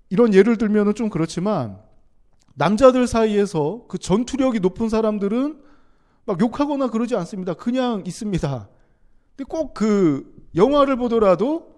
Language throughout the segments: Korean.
이런 예를 들면은 좀 그렇지만 남자들 사이에서 그 전투력이 높은 사람들은 막 욕하거나 그러지 않습니다. 그냥 있습니다. 근데 꼭 그 영화를 보더라도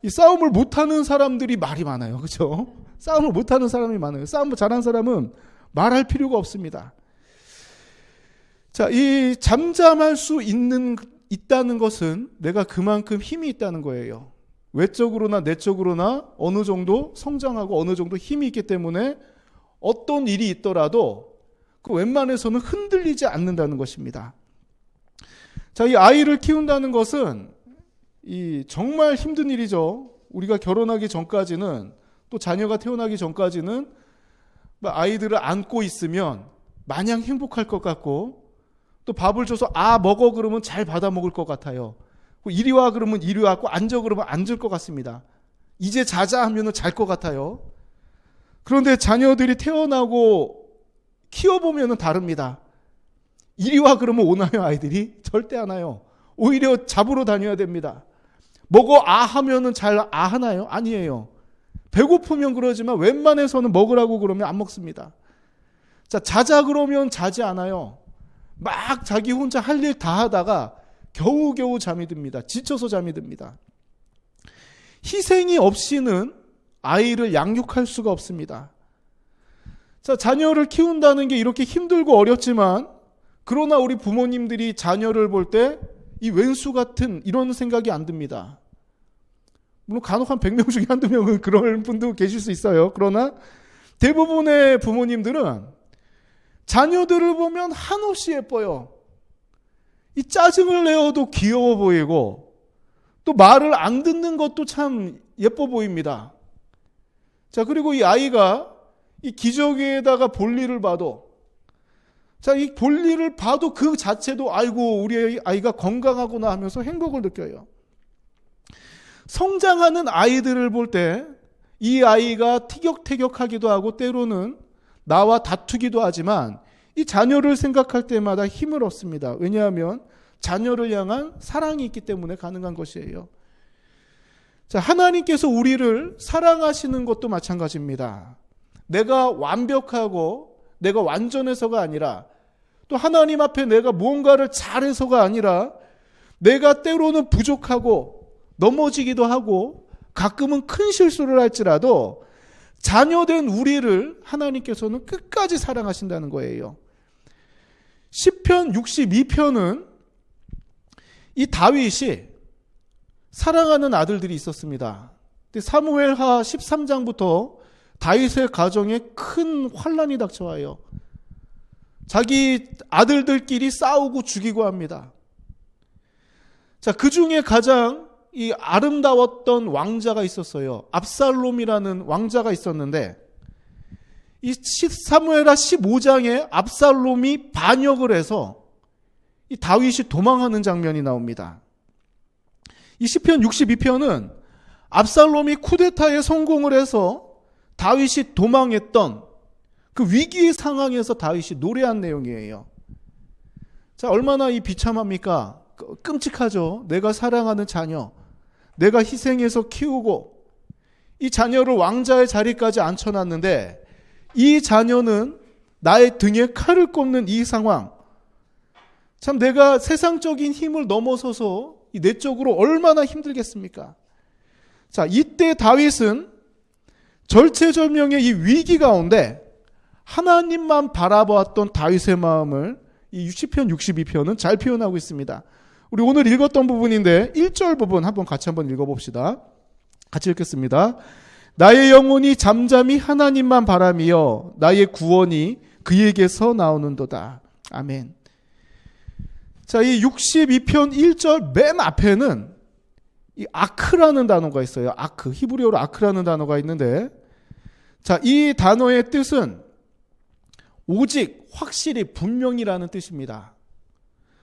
이 싸움을 못하는 사람들이 말이 많아요. 그렇죠? 싸움을 못하는 사람이 많아요. 싸움을 잘하는 사람은 말할 필요가 없습니다. 자, 이 잠잠할 수 있다는 것은 내가 그만큼 힘이 있다는 거예요. 외적으로나 내적으로나 어느 정도 성장하고 어느 정도 힘이 있기 때문에 어떤 일이 있더라도 그 웬만해서는 흔들리지 않는다는 것입니다. 자, 이 아이를 키운다는 것은 이 정말 힘든 일이죠. 우리가 결혼하기 전까지는, 또 자녀가 태어나기 전까지는 아이들을 안고 있으면 마냥 행복할 것 같고, 또 밥을 줘서 먹어 그러면 잘 받아 먹을 것 같아요. 이리 와 그러면 이리 왔고, 앉아 그러면 앉을 것 같습니다. 이제 자자 하면은 잘 것 같아요. 그런데 자녀들이 태어나고 키워보면은 다릅니다. 이리 와 그러면 오나요, 아이들이? 절대 안 와요. 오히려 잡으러 다녀야 됩니다. 먹어 하면은 잘 하나요? 아니에요. 배고프면 그러지만 웬만해서는 먹으라고 그러면 안 먹습니다. 자, 자자 그러면 자지 않아요. 막 자기 혼자 할 일 다 하다가 겨우겨우 잠이 듭니다. 지쳐서 잠이 듭니다. 희생이 없이는 아이를 양육할 수가 없습니다. 자, 자녀를 키운다는 게 이렇게 힘들고 어렵지만, 그러나 우리 부모님들이 자녀를 볼 때 이 왼수 같은 이런 생각이 안 듭니다. 물론 간혹 한 100명 중에 한두 명은 그럴 분도 계실 수 있어요. 그러나 대부분의 부모님들은 자녀들을 보면 한없이 예뻐요. 이 짜증을 내어도 귀여워 보이고, 또 말을 안 듣는 것도 참 예뻐 보입니다. 자, 그리고 이 아이가 이 기저귀에다가 볼일을 봐도, 자, 이 볼일을 봐도 그 자체도 아이고 우리 아이가 건강하구나 하면서 행복을 느껴요. 성장하는 아이들을 볼 때 이 아이가 티격태격하기도 하고 때로는 나와 다투기도 하지만 이 자녀를 생각할 때마다 힘을 얻습니다. 왜냐하면 자녀를 향한 사랑이 있기 때문에 가능한 것이에요. 자, 하나님께서 우리를 사랑하시는 것도 마찬가지입니다. 내가 완벽하고 내가 완전해서가 아니라, 또 하나님 앞에 내가 무언가를 잘해서가 아니라, 내가 때로는 부족하고 넘어지기도 하고 가끔은 큰 실수를 할지라도 자녀된 우리를 하나님께서는 끝까지 사랑하신다는 거예요. 시편 62편은 이 다윗이 사랑하는 아들들이 있었습니다. 사무엘하 13장부터 다윗의 가정에 큰 환란이 닥쳐와요. 자기 아들들끼리 싸우고 죽이고 합니다. 자, 그 중에 가장 이 아름다웠던 왕자가 있었어요. 압살롬이라는 왕자가 있었는데, 이 사무엘하 15장에 압살롬이 반역을 해서 이 다윗이 도망하는 장면이 나옵니다. 이 시편 62편은 압살롬이 쿠데타에 성공을 해서 다윗이 도망했던 그 위기의 상황에서 다윗이 노래한 내용이에요. 자, 얼마나 이 비참합니까? 끔찍하죠. 내가 사랑하는 자녀, 내가 희생해서 키우고 이 자녀를 왕자의 자리까지 앉혀놨는데, 이 자녀는 나의 등에 칼을 꼽는 이 상황, 참 내가 세상적인 힘을 넘어서서 내적으로 얼마나 힘들겠습니까? 자, 이때 다윗은 절체절명의 이 위기 가운데 하나님만 바라보았던 다윗의 마음을 이 시편 62편은 잘 표현하고 있습니다. 우리 오늘 읽었던 부분인데 1절 부분 같이 한번 읽어봅시다. 같이 읽겠습니다. 나의 영혼이 잠잠히 하나님만 바라며 나의 구원이 그에게서 나오는도다. 아멘. 자, 이 62편 1절 맨 앞에는 이 아크라는 단어가 있어요. 아크, 히브리어로 아크라는 단어가 있는데, 자, 이 단어의 뜻은 오직, 확실히, 분명이라는 뜻입니다.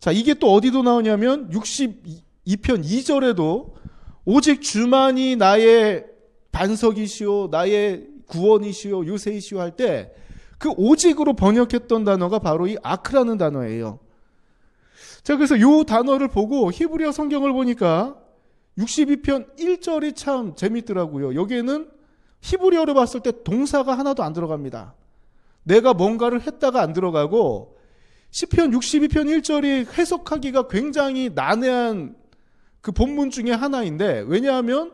자, 이게 또 어디도 나오냐면 62편 2절에도 오직 주만이 나의 반석이시오, 나의 구원이시오, 요새이시오 할 때 그 오직으로 번역했던 단어가 바로 이 아크라는 단어예요. 자, 그래서 이 단어를 보고 히브리어 성경을 보니까 62편 1절이 참 재밌더라고요. 여기에는 히브리어로 봤을 때 동사가 하나도 안 들어갑니다. 내가 뭔가를 했다가 안 들어가고 시편 62편 1절이 해석하기가 굉장히 난해한 그 본문 중에 하나인데, 왜냐하면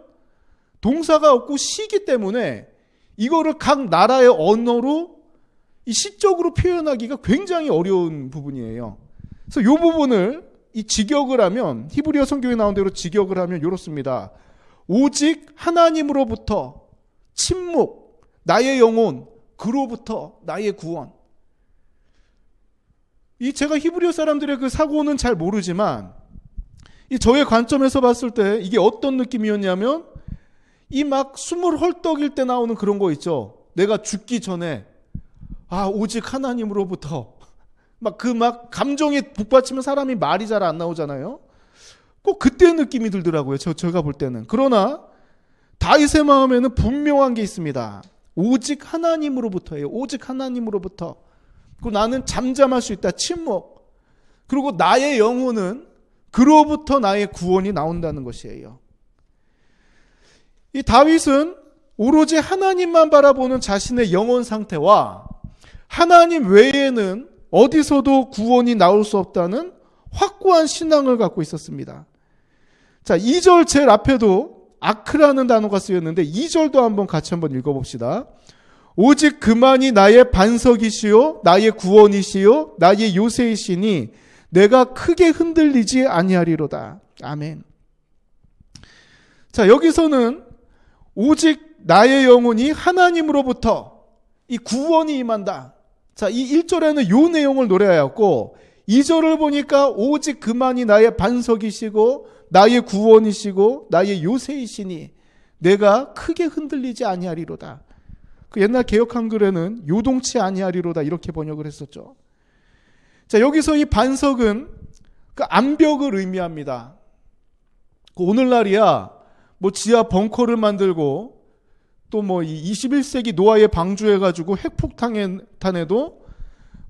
동사가 없고 시기 때문에 이거를 각 나라의 언어로 이 시적으로 표현하기가 굉장히 어려운 부분이에요. 그래서 이 부분을 이 직역을 하면, 히브리어 성경에 나온 대로 직역을 하면 이렇습니다. 오직 하나님으로부터 침묵, 나의 영혼, 그로부터 나의 구원. 이 제가 히브리어 사람들의 그 사고는 잘 모르지만 이 저의 관점에서 봤을 때 이게 어떤 느낌이었냐면, 이 막 숨을 헐떡일 때 나오는 그런 거 있죠. 내가 죽기 전에 오직 하나님으로부터 막 감정이 북받치면 사람이 말이 잘 안 나오잖아요. 꼭 그때 느낌이 들더라고요. 제가 볼 때는. 그러나 다윗의 마음에는 분명한 게 있습니다. 오직 하나님으로부터예요. 오직 하나님으로부터. 그리고 나는 잠잠할 수 있다. 침묵. 그리고 나의 영혼은 그로부터 나의 구원이 나온다는 것이에요. 이 다윗은 오로지 하나님만 바라보는 자신의 영혼 상태와 하나님 외에는 어디서도 구원이 나올 수 없다는 확고한 신앙을 갖고 있었습니다. 자, 2절 제일 앞에도 아크라는 단어가 쓰였는데 2절도 한번 같이 한번 읽어봅시다. 오직 그만이 나의 반석이시요 나의 구원이시요 나의 요새이시니 내가 크게 흔들리지 아니하리로다. 아멘. 자, 여기서는 오직 나의 영혼이 하나님으로부터 이 구원이 임한다. 자, 이 1절에는 요 내용을 노래하였고 2절을 보니까 오직 그만이 나의 반석이시고 나의 구원이시고 나의 요새이시니 내가 크게 흔들리지 아니하리로다. 그 옛날 개역 한글에는 요동치 아니하리로다 이렇게 번역을 했었죠. 자, 여기서 이 반석은 그 암벽을 의미합니다. 그 오늘날이야 뭐 지하 벙커를 만들고 또 뭐 21세기 노아에 방주해가지고 핵폭탄에도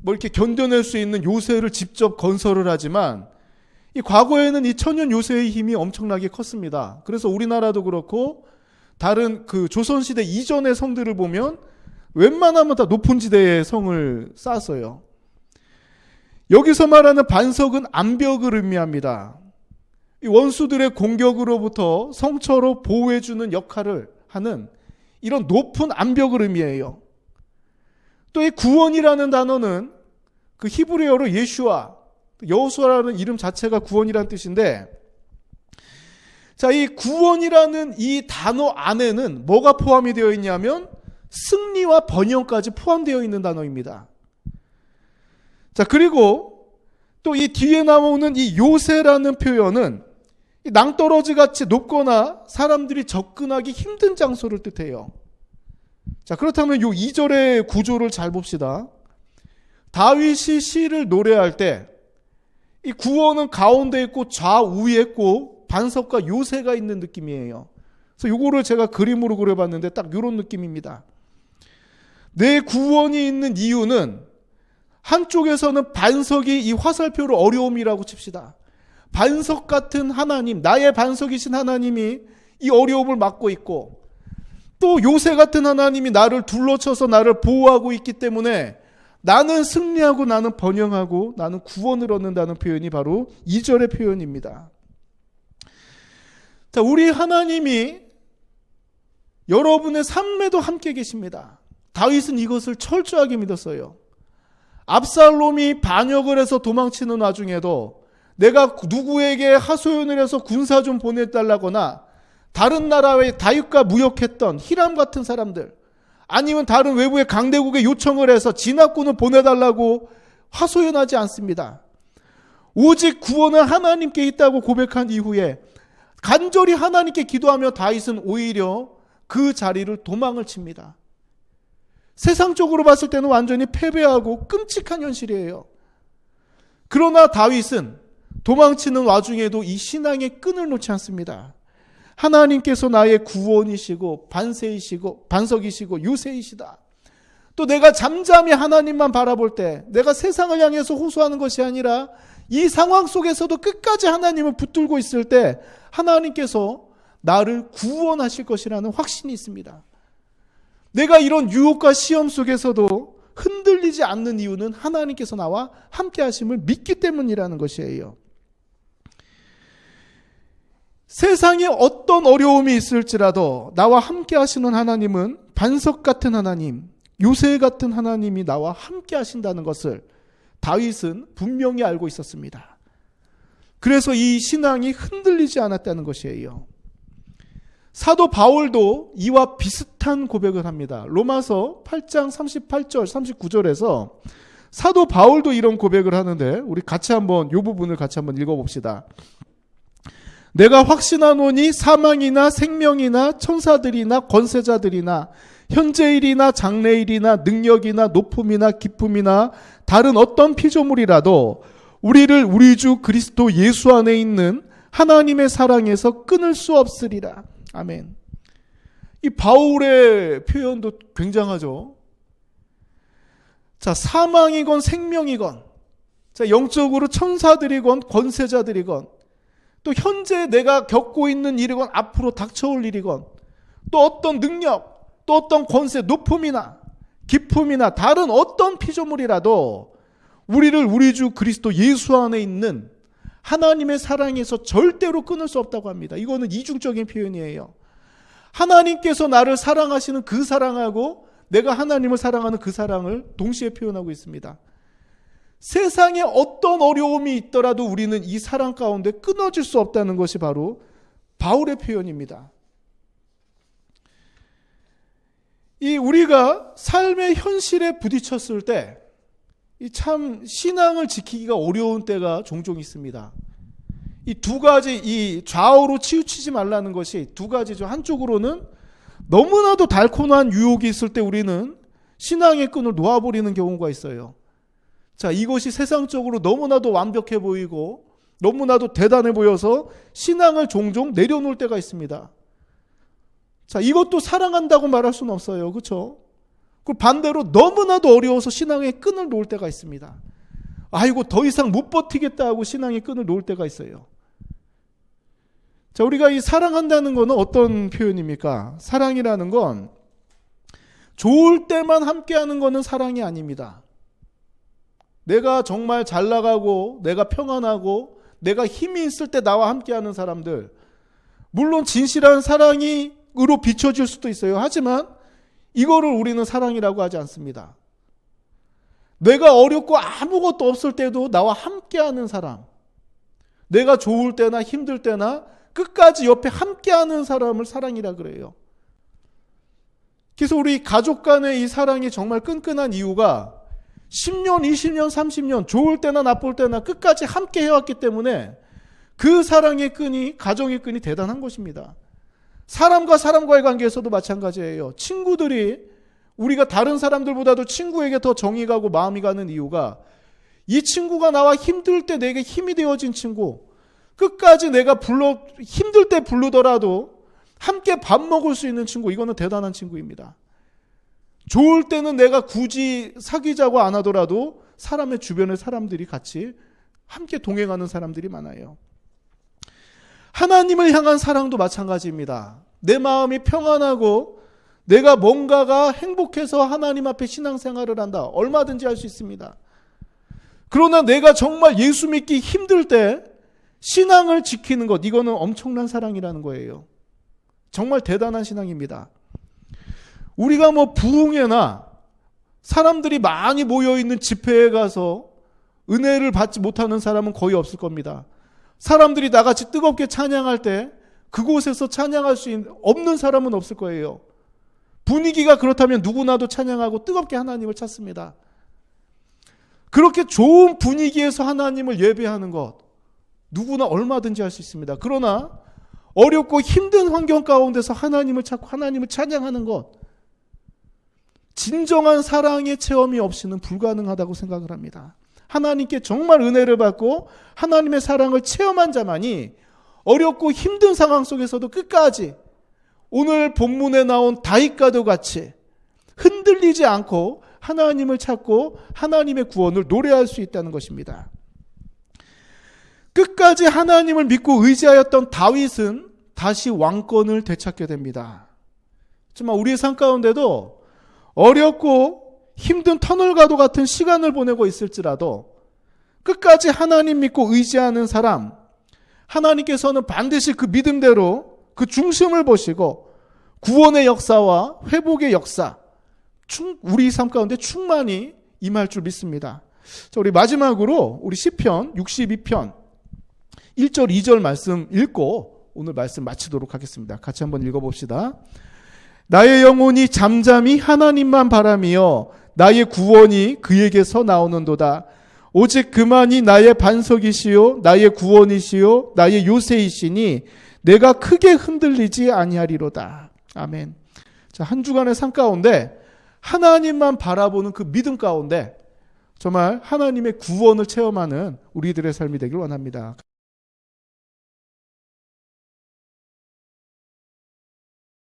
뭐 이렇게 견뎌낼 수 있는 요새를 직접 건설을 하지만 이 과거에는 이 천연 요새의 힘이 엄청나게 컸습니다. 그래서 우리나라도 그렇고 다른 그 조선시대 이전의 성들을 보면 웬만하면 다 높은 지대에 성을 쌓았어요. 여기서 말하는 반석은 암벽을 의미합니다. 이 원수들의 공격으로부터 성처로 보호해주는 역할을 하는 이런 높은 암벽을 의미해요. 또 이 구원이라는 단어는 그 히브리어로 예슈아, 여호수아라는 이름 자체가 구원이라는 뜻인데, 자, 이 구원이라는 이 단어 안에는 뭐가 포함이 되어 있냐면 승리와 번영까지 포함되어 있는 단어입니다. 자, 그리고 또 이 뒤에 나오는 이 요새라는 표현은 이 낭떠러지 같이 높거나 사람들이 접근하기 힘든 장소를 뜻해요. 자, 그렇다면 요 2절의 구조를 잘 봅시다. 다윗이 시를 노래할 때 이 구원은 가운데 있고 좌우에 있고 반석과 요새가 있는 느낌이에요. 그래서 요거를 제가 그림으로 그려봤는데 딱 요런 느낌입니다. 내 구원이 있는 이유는 한쪽에서는 반석이 이 화살표를 어려움이라고 칩시다. 반석 같은 하나님, 나의 반석이신 하나님이 이 어려움을 막고 있고, 또 요새 같은 하나님이 나를 둘러쳐서 나를 보호하고 있기 때문에 나는 승리하고 나는 번영하고 나는 구원을 얻는다는 표현이 바로 2절의 표현입니다. 자, 우리 하나님이 여러분의 삶에도 함께 계십니다. 다윗은 이것을 철저하게 믿었어요. 압살롬이 반역을 해서 도망치는 와중에도 내가 누구에게 하소연을 해서 군사 좀 보내달라거나 다른 나라의 다윗과 무역했던 히람 같은 사람들, 아니면 다른 외부의 강대국에 요청을 해서 진압군을 보내달라고 하소연하지 않습니다. 오직 구원은 하나님께 있다고 고백한 이후에 간절히 하나님께 기도하며 다윗은 오히려 그 자리를 도망을 칩니다. 세상적으로 봤을 때는 완전히 패배하고 끔찍한 현실이에요. 그러나 다윗은 도망치는 와중에도 이 신앙의 끈을 놓지 않습니다. 하나님께서 나의 구원이시고 반석이시고 요새이시다. 또 내가 잠잠히 하나님만 바라볼 때, 내가 세상을 향해서 호소하는 것이 아니라 이 상황 속에서도 끝까지 하나님을 붙들고 있을 때 하나님께서 나를 구원하실 것이라는 확신이 있습니다. 내가 이런 유혹과 시험 속에서도 흔들리지 않는 이유는 하나님께서 나와 함께 하심을 믿기 때문이라는 것이에요. 세상에 어떤 어려움이 있을지라도 나와 함께 하시는 하나님은 반석 같은 하나님, 요새 같은 하나님이 나와 함께 하신다는 것을 다윗은 분명히 알고 있었습니다. 그래서 이 신앙이 흔들리지 않았다는 것이에요. 사도 바울도 이와 비슷한 고백을 합니다. 로마서 8장 38절, 39절에서 사도 바울도 이런 고백을 하는데 우리 같이 한번 이 부분을 같이 한번 읽어봅시다. 내가 확신하노니 사망이나 생명이나 천사들이나 권세자들이나 현재일이나 장래일이나 능력이나 높음이나 기쁨이나 다른 어떤 피조물이라도 우리를 우리 주 그리스도 예수 안에 있는 하나님의 사랑에서 끊을 수 없으리라. 아멘. 이 바울의 표현도 굉장하죠. 자, 사망이건 생명이건, 자, 영적으로 천사들이건 권세자들이건, 또 현재 내가 겪고 있는 일이건 앞으로 닥쳐올 일이건, 또 어떤 능력, 또 어떤 권세, 높음이나 기쁨이나 다른 어떤 피조물이라도 우리를 우리 주 그리스도 예수 안에 있는 하나님의 사랑에서 절대로 끊을 수 없다고 합니다. 이거는 이중적인 표현이에요. 하나님께서 나를 사랑하시는 그 사랑하고 내가 하나님을 사랑하는 그 사랑을 동시에 표현하고 있습니다. 세상에 어떤 어려움이 있더라도 우리는 이 사랑 가운데 끊어질 수 없다는 것이 바로 바울의 표현입니다. 이 우리가 삶의 현실에 부딪혔을 때 참 신앙을 지키기가 어려운 때가 종종 있습니다. 이 두 가지, 이 좌우로 치우치지 말라는 것이 두 가지죠. 한쪽으로는 너무나도 달콤한 유혹이 있을 때 우리는 신앙의 끈을 놓아버리는 경우가 있어요. 자, 이것이 세상적으로 너무나도 완벽해 보이고 너무나도 대단해 보여서 신앙을 종종 내려놓을 때가 있습니다. 자, 이것도 사랑한다고 말할 수는 없어요. 그렇죠? 그 반대로 너무나도 어려워서 신앙의 끈을 놓을 때가 있습니다. 아이고, 더 이상 못 버티겠다 하고 신앙의 끈을 놓을 때가 있어요. 자, 우리가 이 사랑한다는 것은 어떤 표현입니까? 사랑이라는 건 좋을 때만 함께하는 것은 사랑이 아닙니다. 내가 정말 잘 나가고 내가 평안하고 내가 힘이 있을 때 나와 함께하는 사람들, 물론 진실한 사랑으로 비춰질 수도 있어요. 하지만 이거를 우리는 사랑이라고 하지 않습니다. 내가 어렵고 아무것도 없을 때도 나와 함께하는 사람, 내가 좋을 때나 힘들 때나 끝까지 옆에 함께하는 사람을 사랑이라 그래요. 그래서 우리 가족 간의 이 사랑이 정말 끈끈한 이유가 10년, 20년, 30년 좋을 때나 나쁠 때나 끝까지 함께 해왔기 때문에 그 사랑의 끈이, 가정의 끈이 대단한 것입니다. 사람과 사람과의 관계에서도 마찬가지예요. 친구들이 우리가 다른 사람들보다도 친구에게 더 정이 가고 마음이 가는 이유가 이 친구가 나와 힘들 때 내게 힘이 되어진 친구, 끝까지 내가 힘들 때 부르더라도 함께 밥 먹을 수 있는 친구, 이거는 대단한 친구입니다. 좋을 때는 내가 굳이 사귀자고 안 하더라도 사람의 주변의 사람들이 같이 함께 동행하는 사람들이 많아요. 하나님을 향한 사랑도 마찬가지입니다. 내 마음이 평안하고 내가 뭔가가 행복해서 하나님 앞에 신앙생활을 한다. 얼마든지 할 수 있습니다. 그러나 내가 정말 예수 믿기 힘들 때 신앙을 지키는 것, 이거는 엄청난 사랑이라는 거예요. 정말 대단한 신앙입니다. 우리가 부흥회나 사람들이 많이 모여있는 집회에 가서 은혜를 받지 못하는 사람은 거의 없을 겁니다. 사람들이 나같이 뜨겁게 찬양할 때 그곳에서 찬양할 수 없는 사람은 없을 거예요. 분위기가 그렇다면 누구나도 찬양하고 뜨겁게 하나님을 찾습니다. 그렇게 좋은 분위기에서 하나님을 예배하는 것, 누구나 얼마든지 할 수 있습니다. 그러나 어렵고 힘든 환경 가운데서 하나님을 찾고 하나님을 찬양하는 것, 진정한 사랑의 체험이 없이는 불가능하다고 생각을 합니다. 하나님께 정말 은혜를 받고 하나님의 사랑을 체험한 자만이 어렵고 힘든 상황 속에서도 끝까지 오늘 본문에 나온 다윗과도 같이 흔들리지 않고 하나님을 찾고 하나님의 구원을 노래할 수 있다는 것입니다. 끝까지 하나님을 믿고 의지하였던 다윗은 다시 왕권을 되찾게 됩니다. 하지만 우리의 삶 가운데도 어렵고 힘든 터널과도 같은 시간을 보내고 있을지라도 끝까지 하나님 믿고 의지하는 사람, 하나님께서는 반드시 그 믿음대로 그 중심을 보시고 구원의 역사와 회복의 역사, 우리 삶 가운데 충만히 임할 줄 믿습니다. 자, 우리 마지막으로 우리 시편 62편 1절 2절 말씀 읽고 오늘 말씀 마치도록 하겠습니다. 같이 한번 읽어봅시다. 나의 영혼이 잠잠히 하나님만 바라며 나의 구원이 그에게서 나오는도다. 오직 그만이 나의 반석이시요 나의 구원이시요 나의 요새이시니 내가 크게 흔들리지 아니하리로다. 아멘. 자, 한 주간의 삶 가운데 하나님만 바라보는 그 믿음 가운데 정말 하나님의 구원을 체험하는 우리들의 삶이 되길 원합니다.